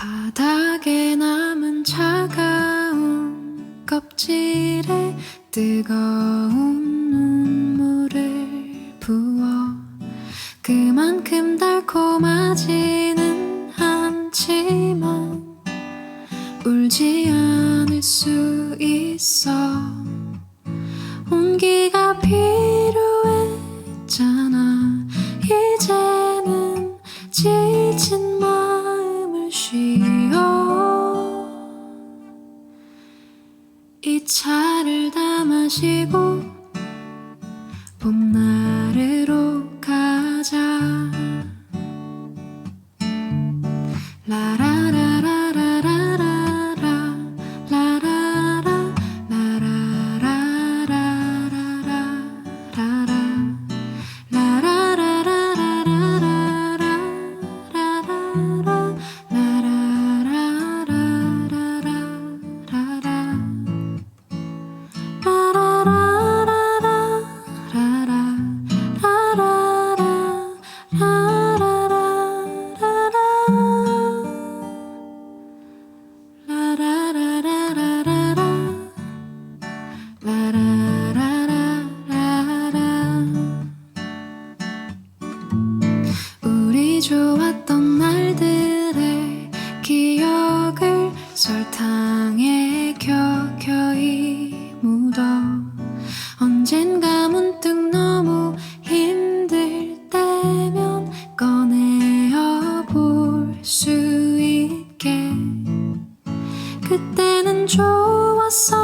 바닥에 남은 차가운 껍질에 뜨거운 눈물을 부어 그만큼 달콤하지는 않지만 울지 않을 수 있어. 온기가 필요했잖아. 이제는 지친 마음을 쉬어 이 차를 다 마시고 봄나르로 가자. 라라라라라라라 라라라 우리 좋았던 날들의 기억을 설탕에 켜켜이 묻어 언젠가 문득 너무 힘들 때면 꺼내어 볼 수 있게. 그때는 좋았었잖아.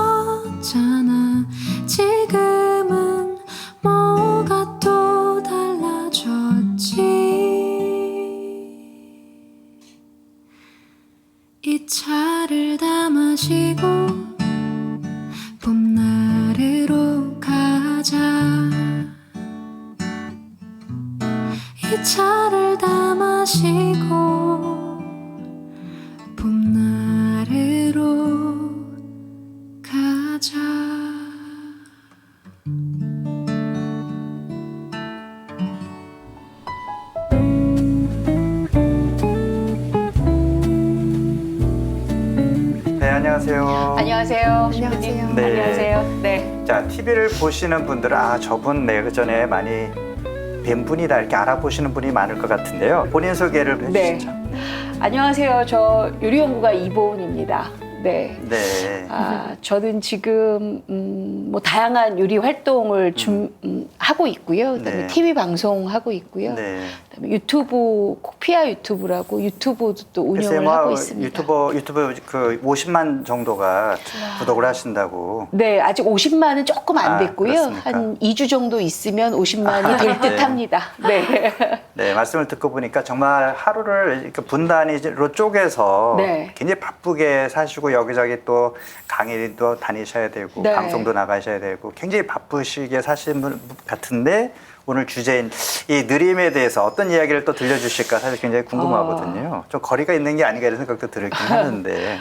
지금은 뭐가 또 달라졌지. 이 차를 다 마시고 봄나르로 가자. 이 차를 다 마시고 봄나르로 가자. 네, 안녕하세요. 안녕하세요. 안녕하세요. 네. 안녕하세요. 네. 자, TV를 보시는 분들은 저분 그 전에 많이 뵌 분이다 이렇게 알아보시는 분이 많을 것 같은데요. 본인 소개를 해주시죠. 안녕하세요. 저 요리연구가 이보은입니다. 네. 네. 저는 지금 뭐 다양한 요리 활동을 하고 있고요. 그다음에 네. TV 방송 하고 있고요. 네. 그다음에 유튜브 코피아 유튜브라고 유튜브도 또 운영을 하고 있습니다. 유튜브 그 50만 정도가 구독을 하신다고. 네, 아직 50만은 조금 안 됐고요. 그렇습니까? 한 2주 정도 있으면 50만이 될 네. 듯합니다. 네. 네, 말씀을 듣고 보니까 정말 하루를 이렇게 분단위로 쪼개서 네. 굉장히 바쁘게 사시고 여기저기 또 강의도 다니셔야 되고 네. 방송도 나가셔야 되고 굉장히 바쁘시게 사시는 분 같은데 오늘 주제인 이 느림에 대해서 어떤 이야기를 또 들려주실까 사실 굉장히 궁금하거든요. 좀 거리가 있는 게 아닌가 이런 생각도 들긴 하는데.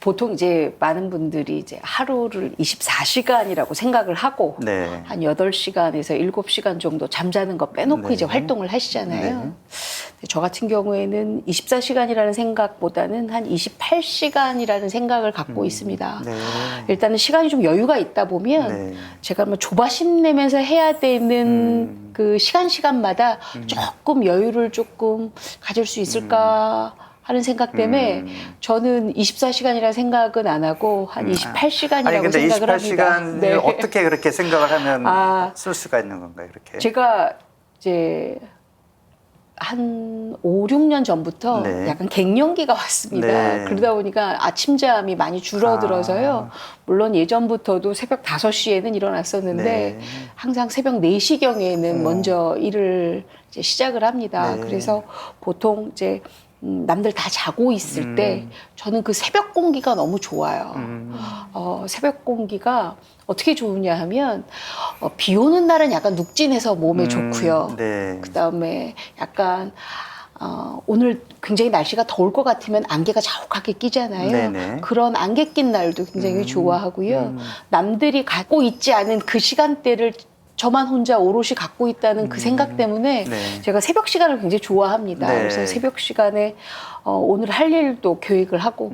보통 이제 많은 분들이 이제 하루를 24시간이라고 생각을 하고 네. 한 8시간에서 7시간 정도 잠자는 거 빼놓고 네. 이제 활동을 하시잖아요. 네. 근데 저 같은 경우에는 24시간이라는 생각보다는 한 28시간이라는 생각을 갖고 있습니다. 네. 일단은 시간이 좀 여유가 있다 보면 네. 제가 뭐 조바심 내면서 해야 되는 그 시간마다 조금 여유를 조금 가질 수 있을까 하는 생각 때문에 저는 24시간이라는 생각은 안 하고 한 28시간이라고 아니 근데 생각을 28시간을 합니다. 네. 어떻게 그렇게 생각을 하면 쓸 수가 있는 건가요? 이렇게? 제가 이제 한 5, 6년 전부터 네. 약간 갱년기가 왔습니다. 네. 그러다 보니까 아침잠이 많이 줄어들어서요. 물론 예전부터도 새벽 5시에는 일어났었는데 네. 항상 새벽 4시경에는 먼저 일을 이제 시작을 합니다. 네. 그래서 보통 이제 남들 다 자고 있을 때 저는 그 새벽 공기가 너무 좋아요. 새벽 공기가 어떻게 좋으냐 하면 비 오는 날은 약간 눅진해서 몸에 좋고요. 네. 그다음에 약간 오늘 굉장히 날씨가 더울 것 같으면 안개가 자욱하게 끼잖아요. 네네. 그런 안개 낀 날도 굉장히 좋아하고요. 남들이 갖고 있지 않은 그 시간대를 저만 혼자 오롯이 갖고 있다는 그 생각 때문에 네. 제가 새벽 시간을 굉장히 좋아합니다. 네. 그래서 새벽 시간에 오늘 할 일도 계획을 하고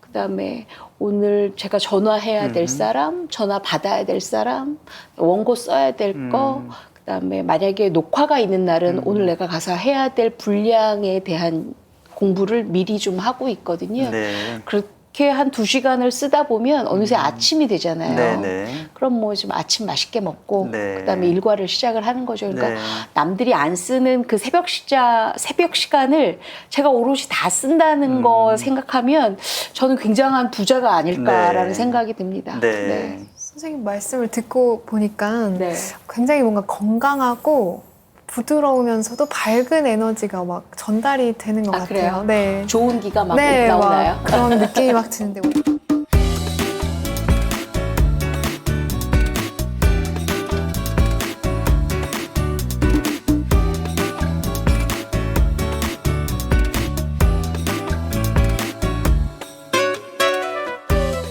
그다음에 오늘 제가 전화해야 될 사람, 전화 받아야 될 사람, 원고 써야 될 거, 그다음에 만약에 녹화가 있는 날은 오늘 내가 가서 해야 될 분량에 대한 공부를 미리 좀 하고 있거든요. 네. 그렇게 한 2시간을 쓰다 보면 어느새 아침이 되잖아요. 네, 네. 그럼 뭐 좀 아침 맛있게 먹고 네. 그다음에 일과를 시작을 하는 거죠. 그러니까 네. 남들이 안 쓰는 그 새벽 시간을 제가 오롯이 다 쓴다는 거 생각하면 저는 굉장한 부자가 아닐까라는 네. 생각이 듭니다. 네. 선생님 말씀을 듣고 보니까 네. 굉장히 뭔가 건강하고 부드러우면서도 밝은 에너지가 막 전달이 되는 것 아, 같아요. 그래요? 네. 좋은 기가 막 네, 나오나요? 막 그런 느낌이 막 드는데.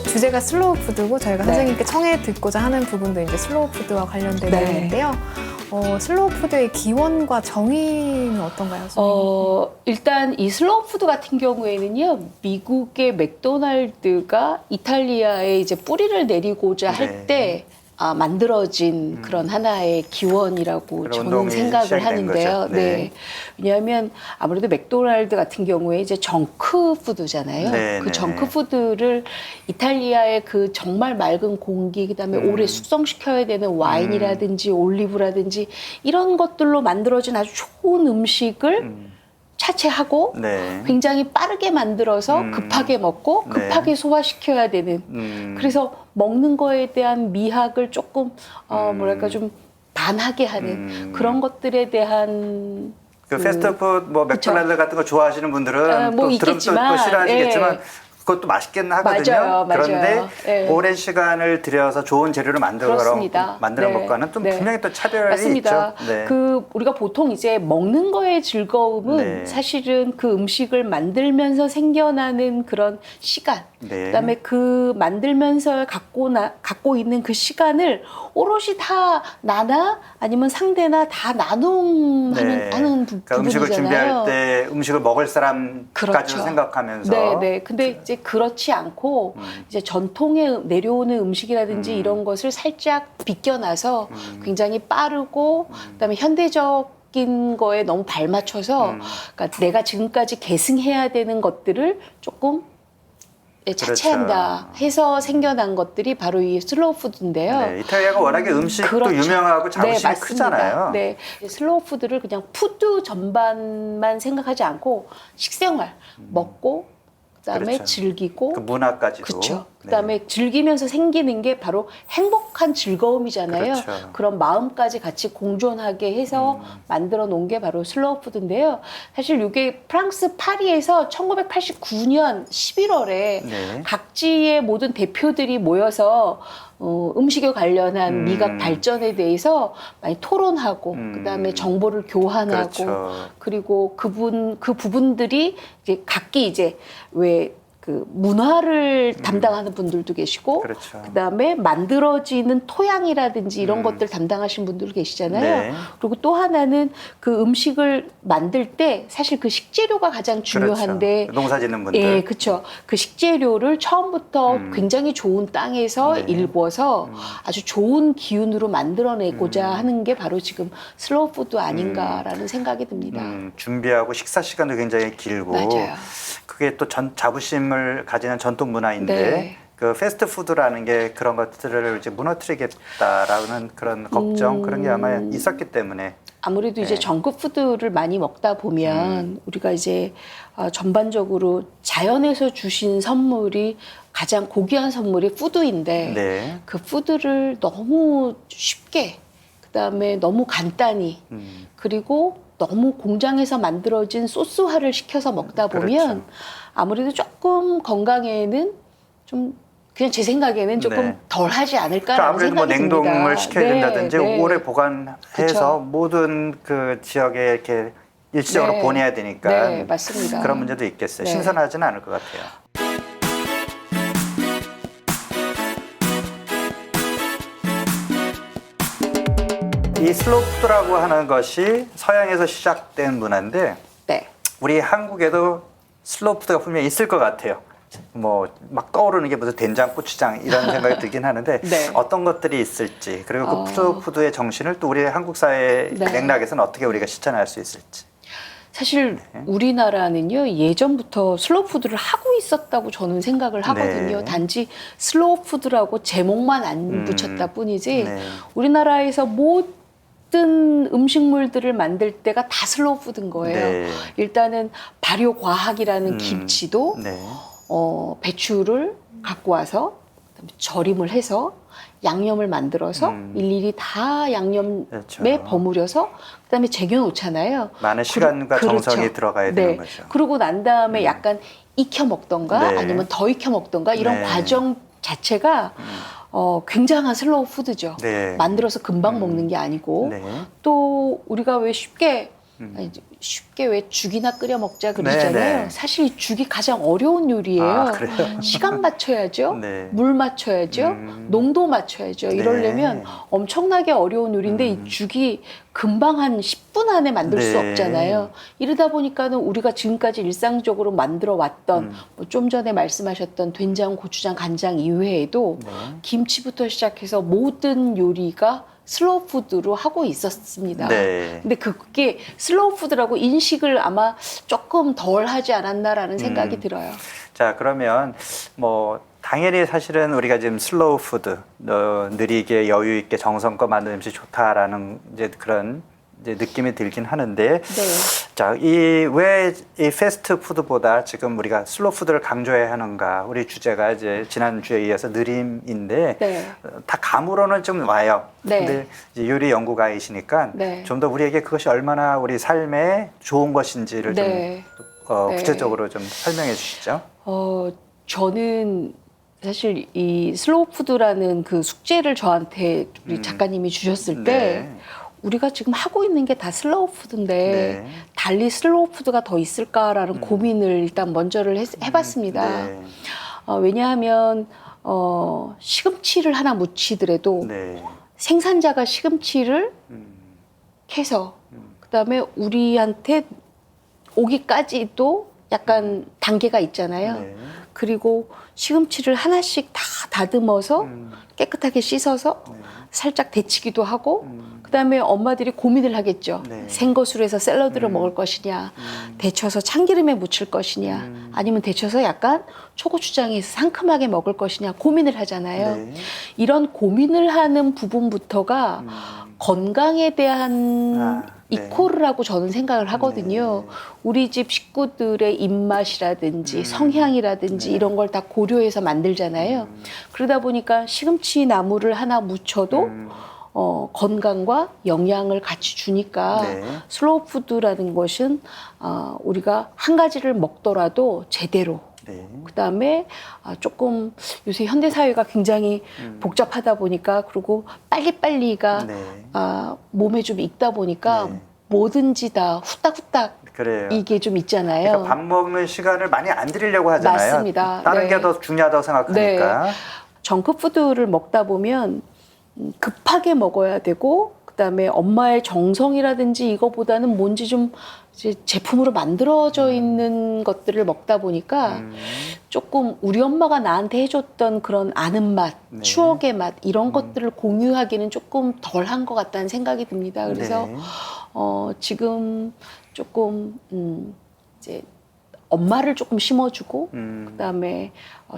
주제가 슬로우 푸드고 저희가 네. 선생님께 청해 듣고자 하는 부분도 이제 슬로우 푸드와 관련된 네. 내용인데요. 슬로우 푸드의 기원과 정의는 어떤가요, 선생님? 일단 이 슬로우 푸드 같은 경우에는요, 미국의 맥도날드가 이탈리아에 이제 뿌리를 내리고자 네. 할 때 만들어진 그런 하나의 기원이라고 그런 저는 운동이 생각을 시작이 된 하는데요. 거죠. 네. 네. 왜냐하면 아무래도 맥도날드 같은 경우에 이제 정크 푸드잖아요. 네, 그 네. 정크 푸드를 이탈리아의 그 정말 맑은 공기, 그다음에 오래 숙성시켜야 되는 와인이라든지 올리브라든지 이런 것들로 만들어진 아주 좋은 음식을 차체하고 네. 굉장히 빠르게 만들어서 급하게 먹고 네. 급하게 소화시켜야 되는 그래서 먹는 거에 대한 미학을 조금 뭐랄까 좀 반하게 하는 그런 것들에 대한 그 패스트푸드 뭐 맥도날드 같은 거 좋아하시는 분들은 뭐 또 있겠지만, 또 싫어하시겠지만 예. 그것도 맛있긴 하거든요. 맞아요, 맞아요. 그런데 예. 오랜 시간을 들여서 좋은 재료를 그렇습니다. 만들어 네. 먹과는 좀 네. 분명히 또 차별이 맞습니다. 있죠. 네. 우리가 보통 이제 먹는 거의 즐거움은 네. 사실은 그 음식을 만들면서 생겨나는 그런 시간, 네. 그다음에 그 만들면서 갖고 있는 그 시간을 오롯이 다 나나 아니면 상대나 다 나눔하는 네. 하는 그러니까 음식을 준비할 때 음식을 먹을 사람까지 그렇죠. 생각하면서 네. 근데 이제 그렇지 않고 이제 전통에 내려오는 음식이라든지 이런 것을 살짝 비껴나서 굉장히 빠르고 그다음에 현대적인 거에 너무 발맞춰서 그러니까 내가 지금까지 계승해야 되는 것들을 조금 차치한다 해서 생겨난 것들이 바로 이 슬로우 푸드인데요. 네, 이탈리아가 워낙에 음식도 그렇죠. 유명하고 자부심이 네, 맞습니다. 크잖아요. 네, 슬로우 푸드를 그냥 푸드 전반만 생각하지 않고 식생활 먹고 그다음에 그렇죠. 즐기고 그 문화까지도. 그렇죠. 네. 그다음에 즐기면서 생기는 게 바로 행복한 즐거움이잖아요. 그렇죠. 그런 마음까지 같이 공존하게 해서 만들어 놓은 게 바로 슬로우 푸드인데요. 사실 이게 프랑스 파리에서 1989년 11월에 네. 각지의 모든 대표들이 모여서 음식에 관련한 미각 발전에 대해서 많이 토론하고 그다음에 정보를 교환하고 그렇죠. 그리고 그 부분들이 이제 각기 이제 왜 그 문화를 담당하는 분들도 계시고 그렇죠. 그다음에 만들어지는 토양이라든지 이런 것들 담당하신 분들 계시잖아요. 네. 그리고 또 하나는 그 음식을 만들 때 사실 그 식재료가 가장 중요한데 그렇죠. 농사 짓는 분들. 예, 그렇죠. 그 식재료를 처음부터 굉장히 좋은 땅에서 네. 일궈서 아주 좋은 기운으로 만들어내고자 하는 게 바로 지금 슬로우 푸드 아닌가라는 생각이 듭니다. 준비하고 식사 시간도 굉장히 길고 맞아요. 그게 또 자부심을 가지는 전통 문화인데 네. 그 패스트푸드라는 게 그런 것들을 이제 무너뜨리겠다라는 그런 걱정 그런 게 아마 있었기 때문에 아무래도 이제 네. 정크푸드를 많이 먹다 보면 우리가 이제 전반적으로 자연에서 주신 선물이 가장 고귀한 선물이 푸드인데 네. 그 푸드를 너무 쉽게 그다음에 너무 간단히 그리고 너무 공장에서 만들어진 소스화를 시켜서 먹다 보면 그렇죠. 아무래도 조금 건강에는 좀 그냥 제 생각에는 조금 네. 덜 하지 않을까라는 그러니까 아무래도 뭐 생각이 냉동을 듭니다. 시켜야 네, 된다든지 네. 오래 보관해서 그쵸. 모든 그 지역에 이렇게 일시적으로 네. 보내야 되니까 네, 맞습니다. 그런 문제도 있겠어요. 네. 신선하지는 않을 것 같아요. 이 슬로우 푸드라고 하는 것이 서양에서 시작된 문화인데 네. 우리 한국에도 슬로우 푸드가 분명히 있을 것 같아요. 뭐 막 떠오르는 게 무슨 된장, 고추장 이런 생각이 들긴 하는데 네. 어떤 것들이 있을지 그리고 그 슬로우 푸드의 정신을 또 우리 한국 사회 네. 맥락에서는 어떻게 우리가 실천할 수 있을지. 사실 우리나라는요 예전부터 슬로우 푸드를 하고 있었다고 저는 생각을 하거든요. 네. 단지 슬로우 푸드라고 제목만 안 붙였다 뿐이지 네. 우리나라에서 모든 음식물들을 만들 때가 다 슬로우 푸드인 거예요. 네. 일단은 발효 과학이라는 김치도 네. 배추를 갖고 와서 그다음에 절임을 해서 양념을 만들어서 일일이 다 양념에 그렇죠. 버무려서 그다음에 쟁여놓잖아요. 많은 시간과 그렇죠. 정성이 들어가야 되는 거죠. 그러고 난 다음에 약간 익혀 먹던가 네. 아니면 더 익혀 먹던가 이런 네. 과정 자체가 굉장한 슬로우 푸드죠. 네. 만들어서 금방 먹는 게 아니고 네. 또 우리가 왜 쉽게 왜 죽이나 끓여 먹자 그러잖아요. 네, 네. 사실 이 죽이 가장 어려운 요리예요. 아, 그래요? 시간 맞춰야죠. 네. 물 맞춰야죠. 농도 맞춰야죠. 이러려면 엄청나게 어려운 요리인데 이 죽이 금방 한 10분 안에 만들 수 네. 없잖아요. 이러다 보니까는 우리가 지금까지 일상적으로 만들어 왔던 뭐 좀 전에 말씀하셨던 된장, 고추장, 간장 이외에도 네. 김치부터 시작해서 모든 요리가 슬로우 푸드로 하고 있었습니다. 네. 근데 그게 슬로우 푸드라고 인식을 아마 조금 덜 하지 않았나라는 생각이 들어요. 자, 그러면 뭐 당연히 사실은 우리가 지금 슬로우 푸드, 느리게 여유 있게 정성껏 만든 음식 좋다라는 이제 그런 이제 느낌이 들긴 하는데, 네. 자, 왜 이 패스트 푸드보다 지금 우리가 슬로우 푸드를 강조해야 하는가? 우리 주제가 이제 지난 주에 이어서 느림인데, 네. 다 감으로는 좀 와요. 네. 근데 이제 요리 연구가이시니까 네. 좀 더 우리에게 그것이 얼마나 우리 삶에 좋은 것인지를 네. 좀 네. 구체적으로 좀 설명해 주시죠. 저는 사실 이 슬로우 푸드라는 그 숙제를 저한테 우리 작가님이 주셨을 때 네. 우리가 지금 하고 있는 게 다 슬로우 푸드인데 네. 달리 슬로우 푸드가 더 있을까라는 고민을 일단 먼저를 해봤습니다. 네. 왜냐하면 시금치를 하나 무치더라도 네. 생산자가 시금치를 캐서 그다음에 우리한테 오기까지도 약간 단계가 있잖아요. 네. 그리고 시금치를 하나씩 다 다듬어서 깨끗하게 씻어서 살짝 데치기도 하고 그다음에 엄마들이 고민을 하겠죠. 네. 생것으로 해서 샐러드를 먹을 것이냐 데쳐서 참기름에 묻힐 것이냐 아니면 데쳐서 약간 초고추장에서 상큼하게 먹을 것이냐 고민을 하잖아요. 네. 이런 고민을 하는 부분부터가 건강에 대한 네. 이코르라고 저는 생각을 하거든요. 우리 집 식구들의 입맛이라든지 성향이라든지 이런 걸 다 고려해서 만들잖아요. 그러다 보니까 시금치 나물을 하나 무쳐도 건강과 영양을 같이 주니까 네. 슬로우 푸드라는 것은 우리가 한 가지를 먹더라도 제대로 네. 그다음에 조금 요새 현대 사회가 굉장히 복잡하다 보니까 그리고 빨리빨리가 네. 몸에 좀 익다 보니까 네. 뭐든지 다 후딱후딱 그래요. 이게 좀 있잖아요. 그러니까 밥 먹는 시간을 많이 안 들이려고 하잖아요. 맞습니다. 다른 네. 게 더 중요하다고 생각하니까. 정크푸드를 먹다 보면 급하게 먹어야 되고 그다음에 엄마의 정성이라든지 이거보다는 뭔지 좀 이제 제품으로 만들어져 있는 것들을 먹다 보니까 조금 우리 엄마가 나한테 해줬던 그런 아는 맛, 네. 추억의 맛 이런 것들을 공유하기는 조금 덜한 것 같다는 생각이 듭니다. 그래서 네. 지금 조금 이제 엄마를 조금 심어주고 그다음에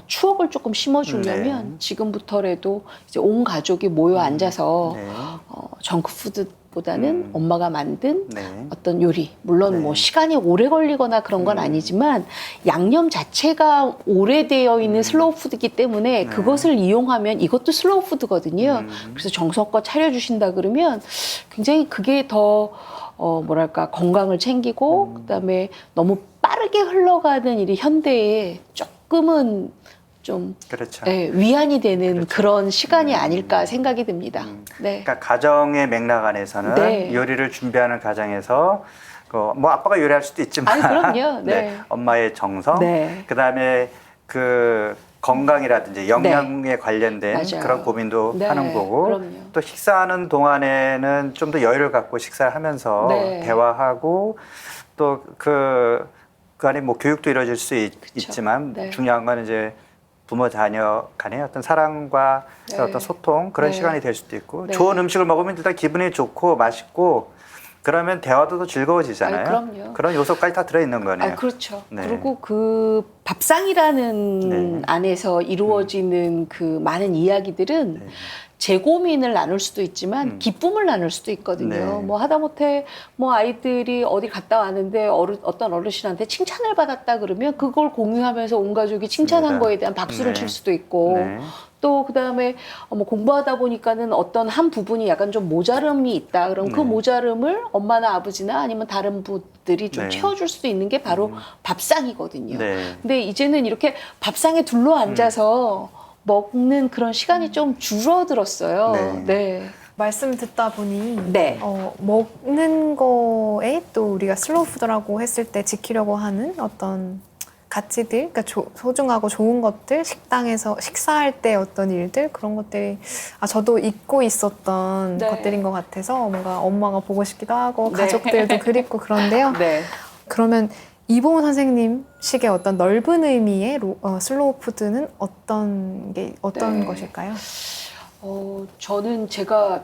추억을 조금 심어주려면 네. 지금부터라도 이제 온 가족이 모여 앉아서 네. 정크푸드보다는 엄마가 만든 네. 어떤 요리 물론 네. 뭐 시간이 오래 걸리거나 그런 건 아니지만 양념 자체가 오래되어 있는 슬로우 푸드이기 때문에 그것을 이용하면 이것도 슬로우 푸드거든요. 그래서 정성껏 차려주신다 그러면 굉장히 그게 더 뭐랄까 건강을 챙기고 그다음에 너무 빠르게 흘러가는 이 현대에 조금은 좀 그렇죠. 위안이 되는 그렇죠. 그런 시간이 아닐까 생각이 듭니다. 네. 그러니까 가정의 맥락 안에서는 네. 요리를 준비하는 가정에서 뭐 아빠가 요리할 수도 있지만 아니, 그럼요. 네. 엄마의 정성, 네. 그다음에 그 건강이라든지 영양에 관련된 맞아요. 그런 고민도 네, 하는 거고 그럼요. 또 식사하는 동안에는 좀 더 여유를 갖고 식사를 하면서 네. 대화하고 또 그 안에 뭐 교육도 이루어질 수 있지만 네. 중요한 건 이제 부모 자녀 간의 어떤 사랑과 네. 어떤 소통 그런 네. 시간이 될 수도 있고 네. 좋은 음식을 먹으면 일단 기분이 좋고 맛있고 그러면 대화도 더 즐거워지잖아요. 아니, 그럼요. 그런 요소까지 다 들어있는 거네요. 아, 그렇죠. 네. 그리고 그 밥상이라는 네. 안에서 이루어지는 그 많은 이야기들은 네. 제 고민을 나눌 수도 있지만 기쁨을 나눌 수도 있거든요. 네. 뭐 하다못해 뭐 아이들이 어디 갔다 왔는데 어떤 어르신한테 칭찬을 받았다 그러면 그걸 공유하면서 온 가족이 칭찬한 맞습니다. 거에 대한 박수를 네. 칠 수도 있고 네. 또 그다음에 뭐 공부하다 보니까는 어떤 한 부분이 약간 좀 모자름이 있다. 그럼 그 네. 모자름을 엄마나 아버지나 아니면 다른 분들이 좀 네. 채워줄 수 있는 게 바로 밥상이거든요. 네. 근데 이제는 이렇게 밥상에 둘러 앉아서 먹는 그런 시간이 좀 줄어들었어요. 네. 네. 말씀 듣다 보니 네. 먹는 거에 또 우리가 슬로우 푸드라고 했을 때 지키려고 하는 어떤 가치들, 그러니까 소중하고 좋은 것들, 식당에서 식사할 때 어떤 일들 그런 것들이 저도 잊고 있었던 네. 것들인 것 같아서 뭔가 엄마가 보고 싶기도 하고 네. 가족들도 그립고 그런데요. 네. 그러면 이봉훈 선생님 식의 어떤 넓은 의미의 슬로우 푸드는 어떤 네. 것일까요? 저는 제가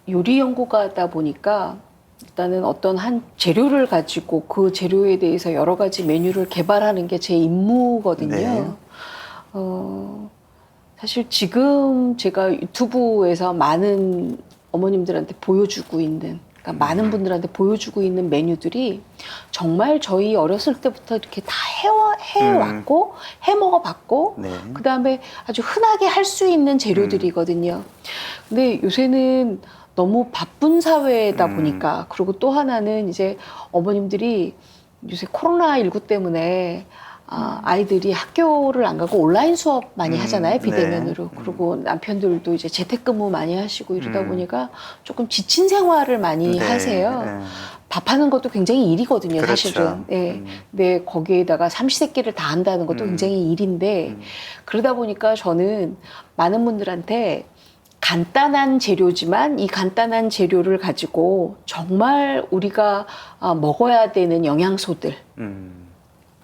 요리 연구가다 보니까 일단은 어떤 한 재료를 가지고 그 재료에 대해서 여러 가지 메뉴를 개발하는 게 제 임무거든요. 네. 사실 지금 제가 유튜브에서 많은 어머님들한테 보여주고 있는 그러니까 많은 분들한테 보여주고 있는 메뉴들이 정말 저희 어렸을 때부터 이렇게 다 해왔고 해먹어봤고 네. 그다음에 아주 흔하게 할 수 있는 재료들이거든요. 근데 요새는 너무 바쁜 사회다 보니까 그리고 또 하나는 이제 어머님들이 요새 코로나19 때문에 아이들이 학교를 안 가고 온라인 수업 많이 하잖아요, 비대면으로. 네. 그리고 남편들도 이제 재택근무 많이 하시고 이러다 보니까 조금 지친 생활을 많이 네. 하세요. 네. 밥하는 것도 굉장히 일이거든요, 그렇죠. 사실은. 예. 근데 거기에다가 삼시세끼를 다 한다는 것도 굉장히 일인데 그러다 보니까 저는 많은 분들한테 간단한 재료지만 이 간단한 재료를 가지고 정말 우리가 먹어야 되는 영양소들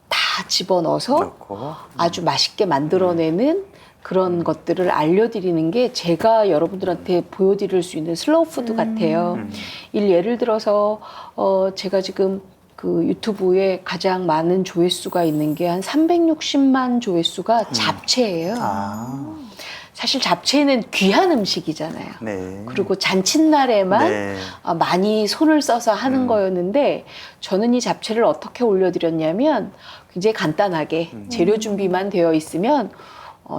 다 집어넣어서 그렇고. 아주 맛있게 만들어내는 그런 것들을 알려드리는 게 제가 여러분들한테 보여드릴 수 있는 슬로우 푸드 같아요. 예를 들어서 제가 지금 그 유튜브에 가장 많은 조회수가 있는 게 한 360만 조회수가 잡채예요. 사실 잡채는 귀한 음식이잖아요. 네. 그리고 잔칫날에만 네. 많이 손을 써서 하는 거였는데 저는 이 잡채를 어떻게 올려드렸냐면 굉장히 간단하게 재료 준비만 되어 있으면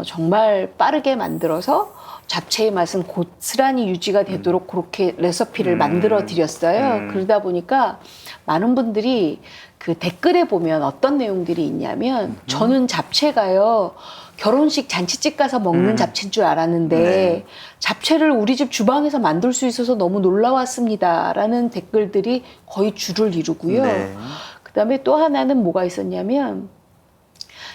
정말 빠르게 만들어서 잡채의 맛은 고스란히 유지가 되도록 그렇게 레시피를 만들어 드렸어요. 그러다 보니까 많은 분들이 그 댓글에 보면 어떤 내용들이 있냐면 저는 잡채가요 결혼식 잔치집 가서 먹는 잡채인 줄 알았는데 네. 잡채를 우리 집 주방에서 만들 수 있어서 너무 놀라웠습니다 라는 댓글들이 거의 줄을 이루고요. 네. 그다음에 또 하나는 뭐가 있었냐면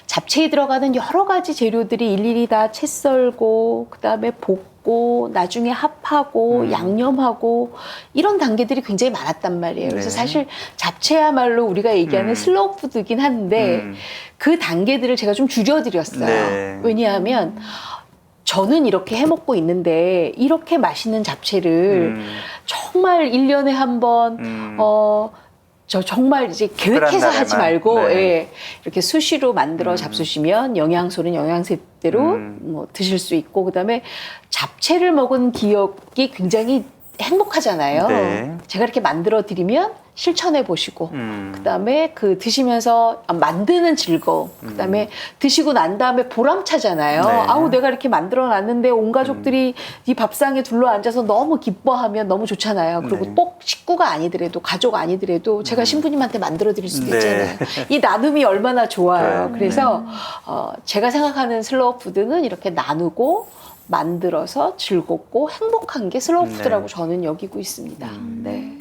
잡채에 들어가는 여러 가지 재료들이 일일이 다 채 썰고 그다음에 볶고 나중에 합하고 양념하고 이런 단계들이 굉장히 많았단 말이에요. 그래서 네. 사실 잡채야말로 우리가 얘기하는 슬로우 푸드긴 한데 그 단계들을 제가 좀 줄여드렸어요. 네. 왜냐하면 저는 이렇게 해먹고 있는데 이렇게 맛있는 잡채를 정말 1년에 한 번 저 정말 이제 계획해서 하지 날에만. 말고 네. 예, 이렇게 수시로 만들어 잡수시면 영양소는 영양제대로 뭐 드실 수 있고 그다음에 잡채를 먹은 기억이 굉장히 행복하잖아요. 네. 제가 이렇게 만들어 드리면 실천해 보시고 그다음에 그 드시면서 만드는 즐거움 그다음에 드시고 난 다음에 보람차잖아요. 네. 아우 내가 이렇게 만들어 놨는데 온 가족들이 이 밥상에 둘러 앉아서 너무 기뻐하면 너무 좋잖아요. 그리고 네. 꼭 식구가 아니더라도 가족 아니더라도 제가 신부님한테 만들어 드릴 수도 네. 있잖아요. 이 나눔이 얼마나 좋아요. 네. 그래서 제가 생각하는 슬로우 푸드는 이렇게 나누고 만들어서 즐겁고 행복한 게 슬로우 푸드라고 네. 저는 여기고 있습니다. 네.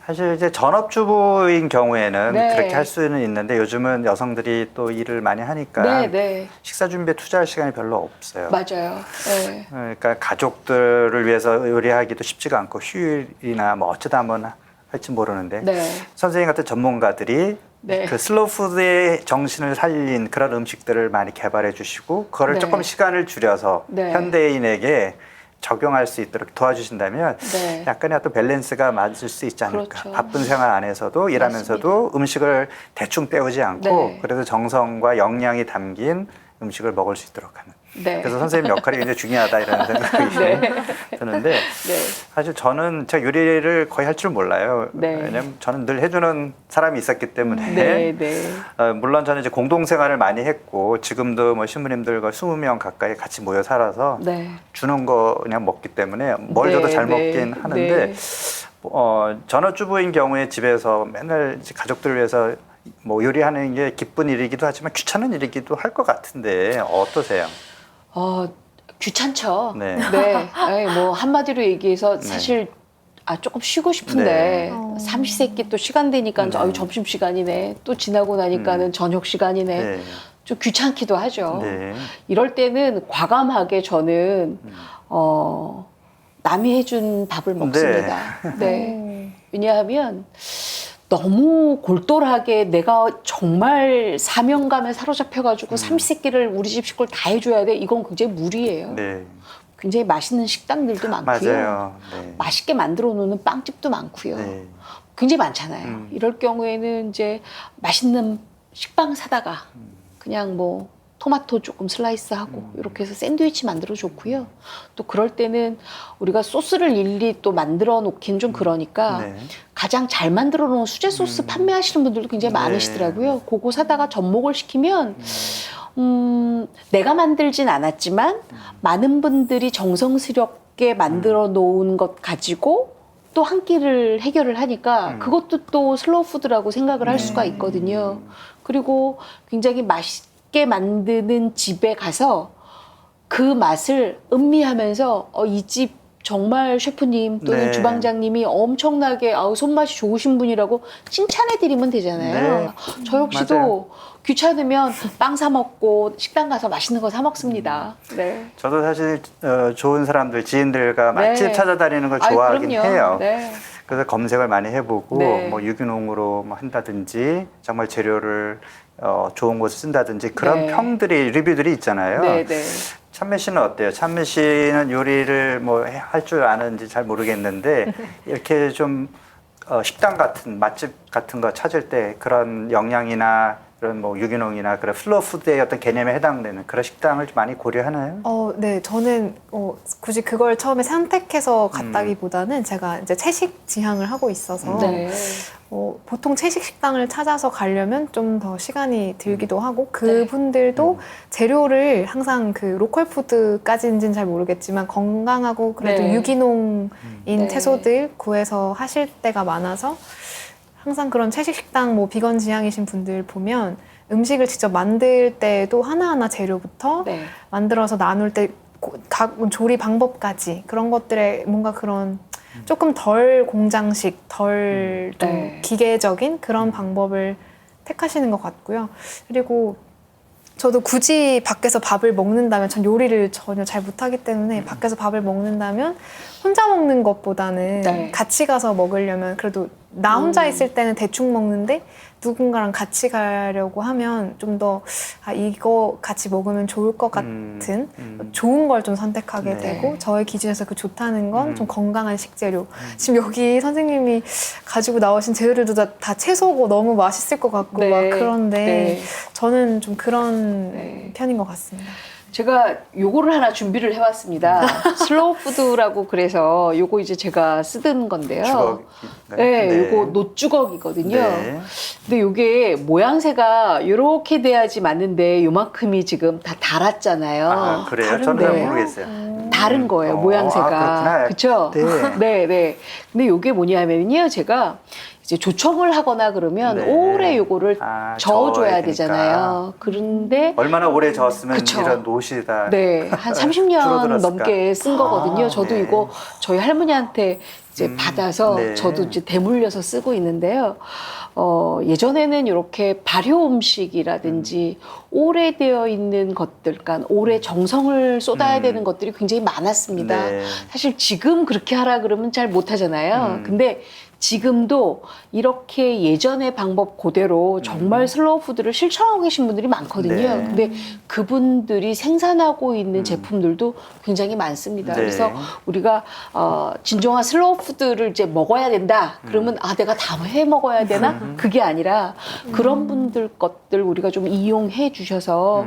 사실 이제 전업주부인 경우에는 네. 그렇게 할 수는 있는데 요즘은 여성들이 또 일을 많이 하니까 네, 네. 식사 준비에 투자할 시간이 별로 없어요. 맞아요. 네. 그러니까 가족들을 위해서 요리하기도 쉽지가 않고 휴일이나 뭐 어쩌다 한번 할지 모르는데 네. 선생님 같은 전문가들이 네. 그 슬로우 푸드의 정신을 살린 그런 음식들을 많이 개발해 주시고 그거를 네. 조금 시간을 줄여서 네. 현대인에게 적용할 수 있도록 도와주신다면 네. 약간의 어떤 밸런스가 맞을 수 있지 않을까. 그렇죠. 바쁜 생활 안에서도 일하면서도 음식을 대충 때우지 않고 네. 그래도 정성과 영양이 담긴 음식을 먹을 수 있도록 하는. 네. 그래서 선생님 역할이 굉장히 중요하다 이런 생각이 드는데 네. 사실 저는 제가 요리를 거의 할 줄 몰라요. 네. 왜냐면 저는 늘 해주는 사람이 있었기 때문에 네, 네. 물론 저는 이제 공동생활을 많이 했고 지금도 뭐 신부님들과 20명 가까이 같이 모여 살아서 네. 주는 거 그냥 먹기 때문에 뭘 줘도 네, 잘 네, 먹긴 하는데 네. 전업주부인 경우에 집에서 맨날 이제 가족들을 위해서 뭐 요리하는 게 기쁜 일이기도 하지만 귀찮은 일이기도 할 것 같은데 어떠세요? 귀찮죠. 네. 네. 아니, 뭐 한마디로 얘기해서 사실 조금 쉬고 싶은데 네. 삼시세끼 또 시간 되니까 네. 아유, 점심 시간이네. 또 지나고 나니까는 저녁 시간이네. 네. 좀 귀찮기도 하죠. 네. 이럴 때는 과감하게 저는 남이 해준 밥을 먹습니다. 네. 왜냐하면 너무 골똘하게 내가 정말 사명감에 사로잡혀가지고 삼시세끼를 우리 집 식구를 다 해줘야 돼. 이건 굉장히 무리예요. 네. 굉장히 맛있는 식당들도 많고요. 맞아요. 네. 맛있게 만들어 놓는 빵집도 많고요. 네. 굉장히 많잖아요. 이럴 경우에는 이제 맛있는 식빵 사다가 그냥 뭐 토마토 조금 슬라이스하고 이렇게 해서 샌드위치 만들어 좋고요. 또 그럴 때는 우리가 소스를 일일이 또 만들어 놓긴 좀 그러니까 네. 가장 잘 만들어 놓은 수제 소스 판매하시는 분들도 굉장히 네. 많으시더라고요. 그거 사다가 접목을 시키면 내가 만들진 않았지만 많은 분들이 정성스럽게 만들어 놓은 것 가지고 또 한 끼를 해결을 하니까 그것도 또 슬로우 푸드라고 생각을 할 수가 있거든요. 그리고 굉장히 맛있게 만드는 집에 가서 그 맛을 음미하면서 이 집 정말 셰프님 또는 네. 주방장님이 엄청나게 손맛이 좋으신 분이라고 칭찬해드리면 되잖아요. 네. 저 역시도 맞아요. 귀찮으면 빵 사 먹고 식당 가서 맛있는 거 사 먹습니다. 네. 저도 사실 좋은 사람들, 지인들과 맛집 네. 찾아다니는 걸 아유, 좋아하긴 그럼요. 해요. 네. 그래서 검색을 많이 해보고 네. 뭐 유기농으로 뭐 한다든지 정말 재료를 좋은 곳을 쓴다든지 그런 네. 평들이 리뷰들이 있잖아요. 네, 네. 찬미 씨는 어때요? 찬미 씨는 요리를 뭐 할 줄 아는지 잘 모르겠는데 이렇게 좀 식당 같은 맛집 같은 거 찾을 때 그런 영양이나 그런 뭐 유기농이나 그런 슬로우 푸드의 어떤 개념에 해당되는 그런 식당을 좀 많이 고려하나요? 네, 저는 굳이 그걸 처음에 선택해서 갔다기보다는 제가 이제 채식 지향을 하고 있어서 네. 보통 채식 식당을 찾아서 가려면 좀 더 시간이 들기도 하고 그분들도 재료를 항상 그 로컬 푸드까지인지는 잘 모르겠지만 건강하고 그래도 네. 유기농인 네. 채소들 구해서 하실 때가 많아서 항상 그런 채식 식당 뭐 비건 지향이신 분들 보면 음식을 직접 만들 때도 하나하나 재료부터 네. 만들어서 나눌 때 각 조리 방법까지 그런 것들에 뭔가 그런 조금 덜 공장식, 덜 좀 네. 기계적인 그런 방법을 택하시는 것 같고요. 그리고 저도 굳이 밖에서 밥을 먹는다면 전 요리를 전혀 잘 못하기 때문에 밖에서 밥을 먹는다면 혼자 먹는 것보다는 네. 같이 가서 먹으려면 그래도 나 혼자 있을 때는 대충 먹는데 누군가랑 같이 가려고 하면 좀 더 이거 같이 먹으면 좋을 것 같은 좋은 걸 좀 선택하게 네. 되고 저의 기준에서 그 좋다는 건 좀 건강한 식재료. 지금 여기 선생님이 가지고 나오신 재료들도 다 채소고 너무 맛있을 것 같고 네. 막 그런데 네. 저는 좀 그런 네. 편인 것 같습니다. 제가 요거를 하나 준비를 해왔습니다. 슬로우 푸드라고 그래서 요거 이제 제가 쓰던 건데요. 주걱인가요? 네, 요거 노주걱이거든요. 네. 근데 요게 모양새가 요렇게 돼야지 맞는데 요만큼이 지금 다 달았잖아요. 아, 그래요? 저는 잘 다른데요? 모르겠어요. 다른 거예요, 아, 모양새가. 그렇구나. 그쵸? 네. 네, 네. 근데 요게 뭐냐면요, 제가 이제 조청을 하거나 그러면 네. 오래 요거를 아, 저어줘야 저어야 되잖아요. 그런데 얼마나 오래 저었으면 그쵸. 이런 노시 다 네, 한 30년 줄어들었을까? 넘게 쓴 거거든요. 저도 네. 이거 저희 할머니한테 이제 받아서 네. 저도 이제 대물려서 쓰고 있는데요. 예전에는 이렇게 발효 음식이라든지 오래되어 있는 것들, 그러니까 오래 정성을 쏟아야 되는 것들이 굉장히 많았습니다. 네. 사실 지금 그렇게 하라 그러면 잘 못하잖아요. 근데 지금도 이렇게 예전의 방법 그대로 정말 슬로우 푸드를 실천하고 계신 분들이 많거든요. 네. 근데 그분들이 생산하고 있는 제품들도 굉장히 많습니다. 네. 그래서 우리가 진정한 슬로우 푸드를 이제 먹어야 된다. 그러면 아 내가 다 해 먹어야 되나? 그게 아니라 그런 분들 것들 우리가 좀 이용해 주셔서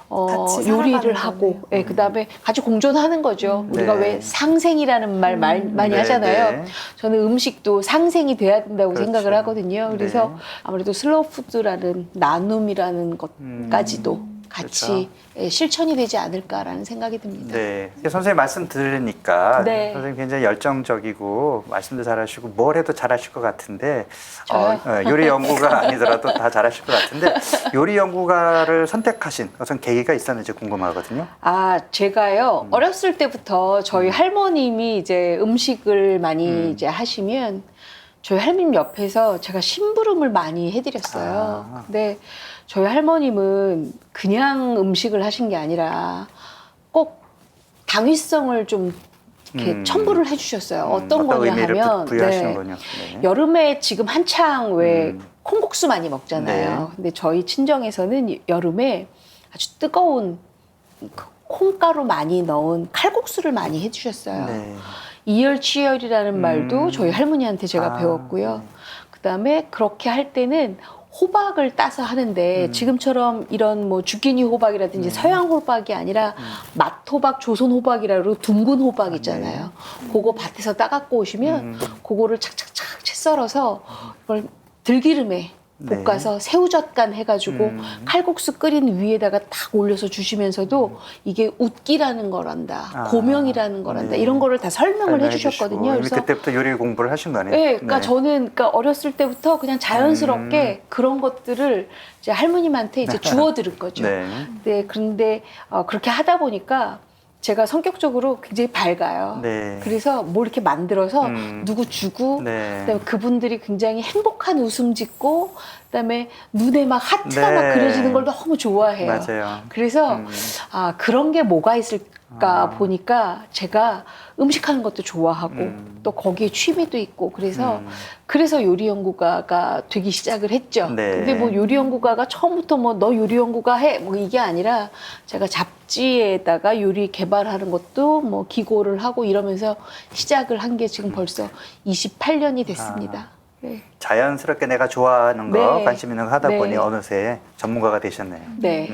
같이 요리를 살아가는 하고 거네요. 예, 그다음에 같이 공존하는 거죠. 우리가 네. 왜 상생이라는 말 많이 네, 하잖아요. 네. 저는 음식도 상생이 돼야 된다고 그렇죠. 생각을 하거든요. 그래서 네. 아무래도 슬로우 푸드라는 나눔이라는 것까지도 같이 예, 실천이 되지 않을까라는 생각이 듭니다. 네. 선생님 말씀 들으니까 네. 선생님 굉장히 열정적이고 말씀도 잘하시고 뭘 해도 잘하실 것 같은데 저요? 요리 연구가 아니더라도 다 잘하실 것 같은데 요리 연구가를 선택하신 어떤 계기가 있었는지 궁금하거든요. 아, 제가요, 어렸을 때부터 저희 할머님이 이제 음식을 많이 이제 하시면 저희 할머님 옆에서 제가 심부름을 많이 해드렸어요. 아. 근데 저희 할머님은 그냥 음식을 하신 게 아니라 꼭 당위성을 좀 이렇게 첨부를 해주셨어요. 어떤 거냐 의미를 하면 부여하시는군요. 네. 여름에 지금 한창 왜 콩국수 많이 먹잖아요. 네. 근데 저희 친정에서는 여름에 아주 뜨거운 그 콩가루 많이 넣은 칼국수를 많이 해주셨어요. 네. 이열치열이라는 말도 저희 할머니한테 제가 아, 배웠고요. 그다음에 그렇게 할 때는 호박을 따서 하는데 지금처럼 이런 뭐 주끼니 호박이라든지 서양 호박이 아니라 맛호박, 조선 호박이라고 둥근 호박 있잖아요. 그거 밭에서 따갖고 오시면 그거를 착착착 채 썰어서 이걸 들기름에 네. 볶아서 새우젓간 해가지고 칼국수 끓인 위에다가 딱 올려서 주시면서도 이게 웃기라는 거란다, 아, 고명이라는 거란다, 네. 이런 거를 다 설명을 설명해 해주셨거든요. 주시고. 이미 그래서 그때부터 요리 공부를 하신 거네요. 네, 그러니까 저는 그러니까 어렸을 때부터 그냥 자연스럽게 그런 것들을 이제 할머님한테 이제 주워 들은 거죠. 네. 네, 그런데 그렇게 하다 보니까 제가 성격적으로 굉장히 밝아요. 네. 그래서 뭘 이렇게 만들어서 누구 주고, 네. 그다음에 그분들이 굉장히 행복한 웃음 짓고, 그다음에 눈에 막 하트가 네. 막 그려지는 걸 너무 좋아해요. 맞아요. 그래서 그런 게 뭐가 있을까 보니까 제가 음식하는 것도 좋아하고 또 거기에 취미도 있고 그래서 요리 연구가가 되기 시작을 했죠. 네. 근데 뭐 요리 연구가가 처음부터 뭐 너 요리 연구가 해 뭐 이게 아니라 제가 잡지에다가 요리 개발하는 것도 뭐 기고를 하고 이러면서 시작을 한 게 지금 벌써 28년이 됐습니다. 네. 자연스럽게 내가 좋아하는 거, 네. 관심 있는 거 하다 네. 보니 어느새 전문가가 되셨네요. 네.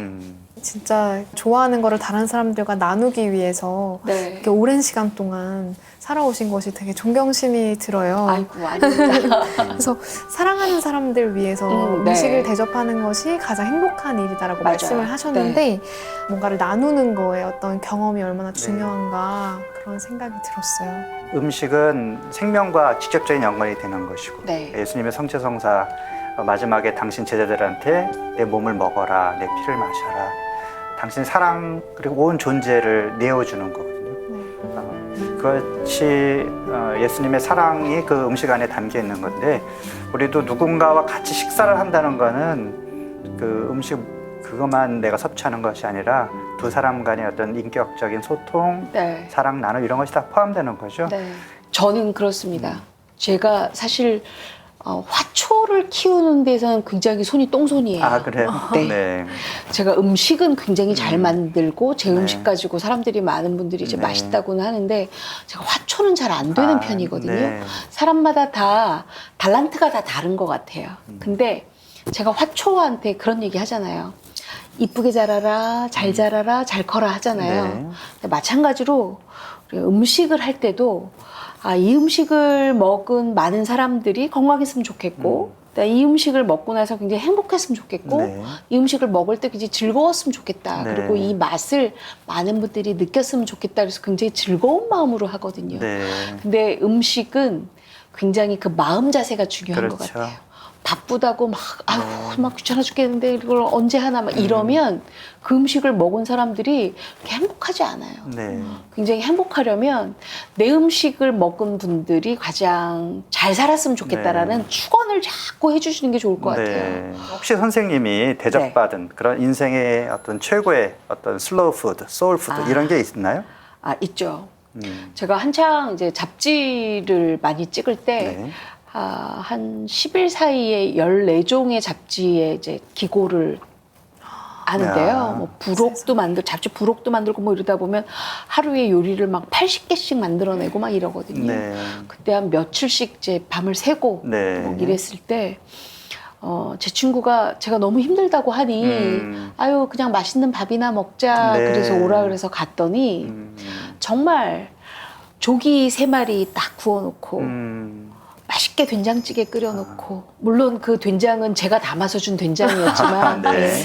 진짜 좋아하는 거를 다른 사람들과 나누기 위해서 네. 이렇게 오랜 시간 동안 살아오신 것이 되게 존경심이 들어요. 아이고 아닙니다. 그래서 사랑하는 사람들 위해서 네. 음식을 대접하는 것이 가장 행복한 일이다라고 맞아요. 말씀을 하셨는데 뭔가를 나누는 거에 어떤 경험이 얼마나 중요한가 그런 생각이 들었어요. 음식은 생명과 직접적인 연관이 되는 것이고 네. 예수님의 성취성사 마지막에 당신 제자들한테 내 몸을 먹어라, 내 피를 마셔라. 당신 사랑 그리고 온 존재를 내어주는 거거든요. 그것이 예수님의 사랑이 그 음식 안에 담겨 있는 건데 우리도 누군가와 같이 식사를 한다는 거는 그 음식 그것만 내가 섭취하는 것이 아니라 두 사람 간의 어떤 인격적인 소통, 네. 사랑 나눔 이런 것이 다 포함되는 거죠. 네. 저는 그렇습니다. 제가 사실 화초를 키우는 데서는 굉장히 손이 똥손이에요. 아 그래요? 네. 제가 음식은 굉장히 잘 만들고 제 네. 음식 가지고 사람들이 많은 분들이 이제 네. 맛있다고는 하는데 제가 화초는 잘 안 되는 편이거든요. 네. 사람마다 다 달란트가 다 다른 것 같아요. 근데 제가 화초한테 그런 얘기 하잖아요. 이쁘게 자라라, 잘 자라라, 잘 커라 하잖아요. 네. 근데 마찬가지로 음식을 할 때도 이 음식을 먹은 많은 사람들이 건강했으면 좋겠고 이 음식을 먹고 나서 굉장히 행복했으면 좋겠고 네. 이 음식을 먹을 때 굉장히 즐거웠으면 좋겠다. 네. 그리고 이 맛을 많은 분들이 느꼈으면 좋겠다. 그래서 굉장히 즐거운 마음으로 하거든요. 네. 근데 음식은 굉장히 그 마음 자세가 중요한 것 그렇죠. 같아요. 바쁘다고 막 아유 막 귀찮아 죽겠는데 이걸 언제 하나 막 이러면 그 음식을 먹은 사람들이 그렇게 행복하지 않아요. 네. 굉장히 행복하려면 내 음식을 먹은 분들이 가장 잘 살았으면 좋겠다라는 네. 축원을 자꾸 해주시는 게 좋을 것 같아요. 혹시 선생님이 대접받은 그런 인생의 어떤 최고의 어떤 슬로우 푸드, 소울 푸드 아. 이런 게 있나요? 아 있죠. 제가 한창 이제 잡지를 많이 찍을 때 네. 한 10일 사이에 14종의 잡지에 이제 기고를 하는데요. 야. 뭐 부록도 잡지 부록도 만들고 뭐 이러다 보면 하루에 요리를 막 80개씩 만들어내고 막 이러거든요. 네. 그때 한 며칠씩 이제 밤을 새고 네. 뭐 이랬을 때, 제 친구가 제가 너무 힘들다고 하니, 아유, 그냥 맛있는 밥이나 먹자. 네. 그래서 오라 그래서 갔더니, 정말 조기 3마리 딱 구워놓고, 맛있게 된장찌개 끓여놓고 물론 그 된장은 제가 담아서 준 된장이었지만 네. 네.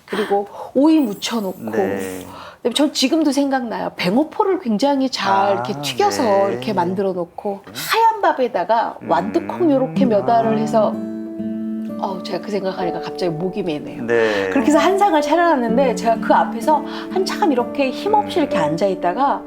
그리고 오이 묻혀놓고 네. 근데 전 지금도 생각나요. 뱅어포를 굉장히 잘 이렇게 튀겨서 네. 이렇게 만들어 놓고 하얀 밥에다가 완두콩 요렇게 몇 알을 해서 제가 그 생각하니까 갑자기 목이 메네요. 네. 그렇게 해서 한 상을 차려놨는데 제가 그 앞에서 한참 이렇게 힘없이 이렇게 앉아있다가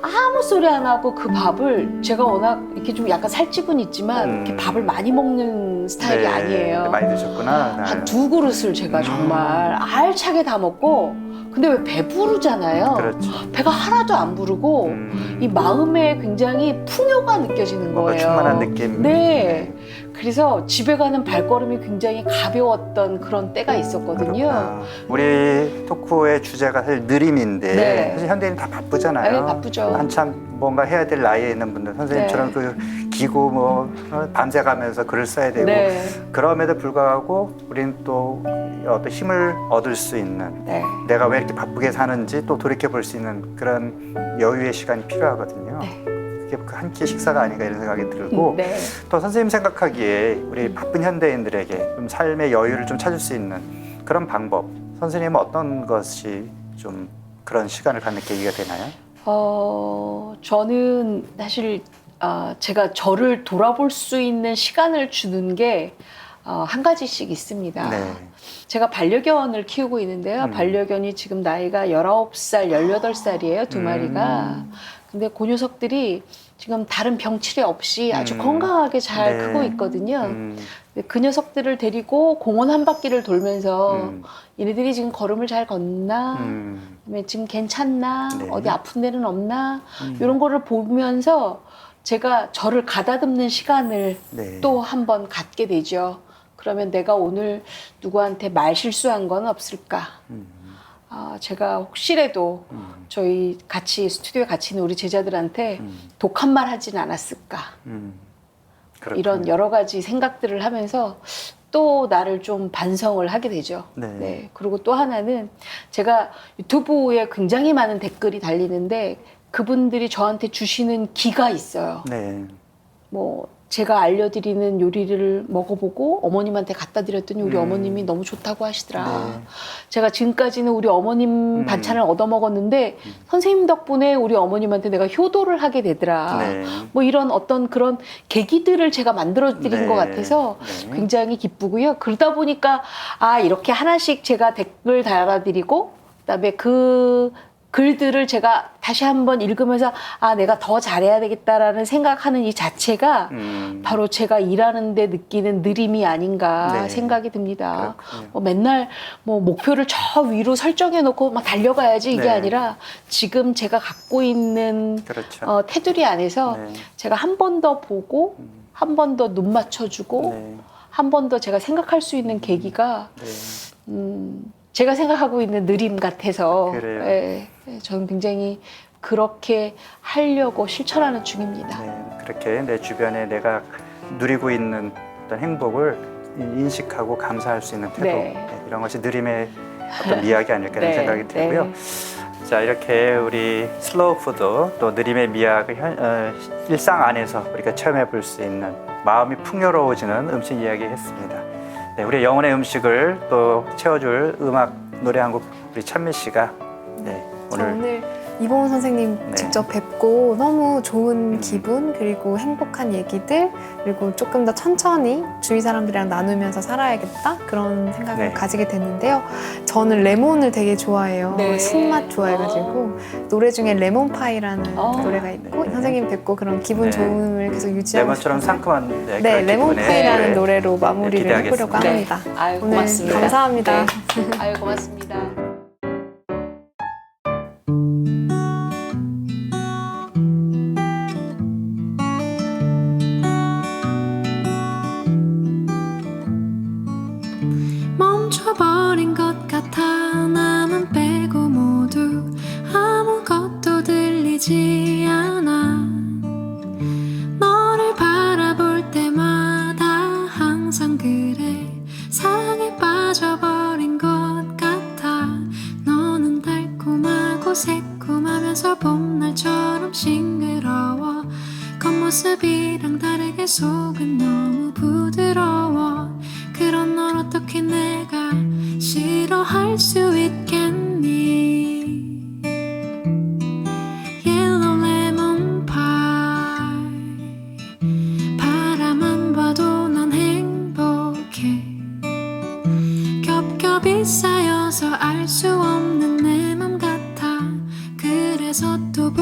아무 소리 안 하고 그 밥을 제가 워낙 이렇게 좀 약간 살집은 있지만 이렇게 밥을 많이 먹는 스타일이 네. 아니에요. 많이 드셨구나. 한 2그릇을 제가 정말 알차게 다 먹고 근데 왜 배부르잖아요. 그렇죠. 배가 하나도 안 부르고 이 마음에 굉장히 풍요가 느껴지는 뭔가 거예요. 충만한 느낌. 네. 그래서 집에 가는 발걸음이 굉장히 가벼웠던 그런 때가 있었거든요. 그렇구나. 우리 토크의 주제가 사실 느림인데 네. 사실 현대인은 다 바쁘잖아요. 네, 바쁘죠. 한참 뭔가 해야 될 나이에 있는 분들 선생님처럼 네. 그 기고 뭐 밤새 가면서 글을 써야 되고 네. 그럼에도 불구하고 우리는 또 어떤 힘을 얻을 수 있는 네. 내가 왜 이렇게 바쁘게 사는지 또 돌이켜 볼 수 있는 그런 여유의 시간이 필요하거든요. 네. 그게 한 끼 식사가 아닌가 이런 생각이 들고 네. 또 선생님 생각하기에 우리 바쁜 현대인들에게 좀 삶의 여유를 좀 찾을 수 있는 그런 방법 선생님은 어떤 것이 좀 그런 시간을 갖는 계기가 되나요? 저는 사실 제가 저를 돌아볼 수 있는 시간을 주는 게 한 가지씩 있습니다. 네. 제가 반려견을 키우고 있는데요. 반려견이 지금 나이가 19살, 18살이에요. 2마리가. 근데 그 녀석들이 지금 다른 병치레 없이 아주 건강하게 잘 네. 크고 있거든요. 근데 그 녀석들을 데리고 공원 한 바퀴를 돌면서 얘네들이 지금 걸음을 잘 걷나? 그다음에 지금 괜찮나? 네. 어디 아픈 데는 없나? 이런 거를 보면서 제가 저를 가다듬는 시간을 네. 또 한 번 갖게 되죠. 그러면 내가 오늘 누구한테 말 실수한 건 없을까? 제가 혹시라도 저희 스튜디오에 같이 있는 우리 제자들한테 독한 말 하진 않았을까? 그렇군요. 이런 여러 가지 생각들을 하면서 또 나를 좀 반성을 하게 되죠. 네. 그리고 또 하나는 제가 유튜브에 굉장히 많은 댓글이 달리는데 그분들이 저한테 주시는 기가 있어요. 네. 뭐 제가 알려드리는 요리를 먹어보고 어머님한테 갖다 드렸더니 우리 어머님이 너무 좋다고 하시더라. 네. 제가 지금까지는 우리 어머님 반찬을 얻어먹었는데 선생님 덕분에 우리 어머님한테 내가 효도를 하게 되더라. 네. 뭐 이런 어떤 그런 계기들을 제가 만들어드린 네. 것 같아서 네. 굉장히 기쁘고요. 그러다 보니까 이렇게 하나씩 제가 댓글 달아드리고 그다음에 그 글들을 제가 다시 한번 읽으면서 내가 더 잘해야 되겠다라는 생각하는 이 자체가 바로 제가 일하는 데 느끼는 느림이 아닌가 네. 생각이 듭니다. 그렇군요. 맨날 뭐 목표를 저 위로 설정해 놓고 막 달려가야지 이게 네. 아니라 지금 제가 갖고 있는 그렇죠. 테두리 안에서 네. 제가 한 번 더 보고 한 번 더 눈 맞춰주고 네. 한 번 더 제가 생각할 수 있는 계기가 네. 제가 생각하고 있는 느림 같아서 그래요. 저는 굉장히 그렇게 하려고 실천하는 중입니다. 네. 그렇게 내 주변에 내가 누리고 있는 어떤 행복을 인식하고 감사할 수 있는 태도 네. 이런 것이 느림의 어떤 미학이 아닐까 하는 네. 생각이 들고요. 자, 이렇게 우리 슬로우 푸드 또 느림의 미학을 일상 안에서 우리가 체험해 볼 수 있는 마음이 풍요로워지는 음식 이야기 했습니다. 네, 우리 영혼의 음식을 또 채워줄 음악 노래 한 곡 우리 찬미 씨가 네, 저 오늘 오늘 이보은 선생님 네. 직접 뵙고 너무 좋은 기분 그리고 행복한 얘기들 그리고 조금 더 천천히 주위 사람들이랑 나누면서 살아야겠다 그런 생각을 네. 가지게 됐는데요. 저는 레몬을 되게 좋아해요. 네. 신맛 좋아해가지고 노래 중에 레몬파이라는 어. 노래가 있고 네. 선생님 뵙고 그런 기분 네. 좋음을 계속 유지하고 레몬처럼 싶어서 상큼한 네, 그런 기분의 레몬파이라는 노래. 노래로 마무리를 기대하겠습니다. 해보려고 합니다. 아유, 오늘 고맙습니다. 감사합니다. 네. 아유, 고맙습니다. 멈춰버린 것 같아 나만 빼고 모두 아무것도 들리지 않아 너를 바라볼 때마다 항상 그래 사랑에 빠져버린 것 같아 너는 달콤하고 새콤하면서 봄날처럼 싱그러워 겉모습이랑 다르게 속은 너무 부드러워 그런 널 어떻게 내가 싫어할 수 있겠니 Yellow lemon pie 바라만 봐도 난 행복해 겹겹이 쌓여서 알 수 없는 내 맘 같아 그래서 또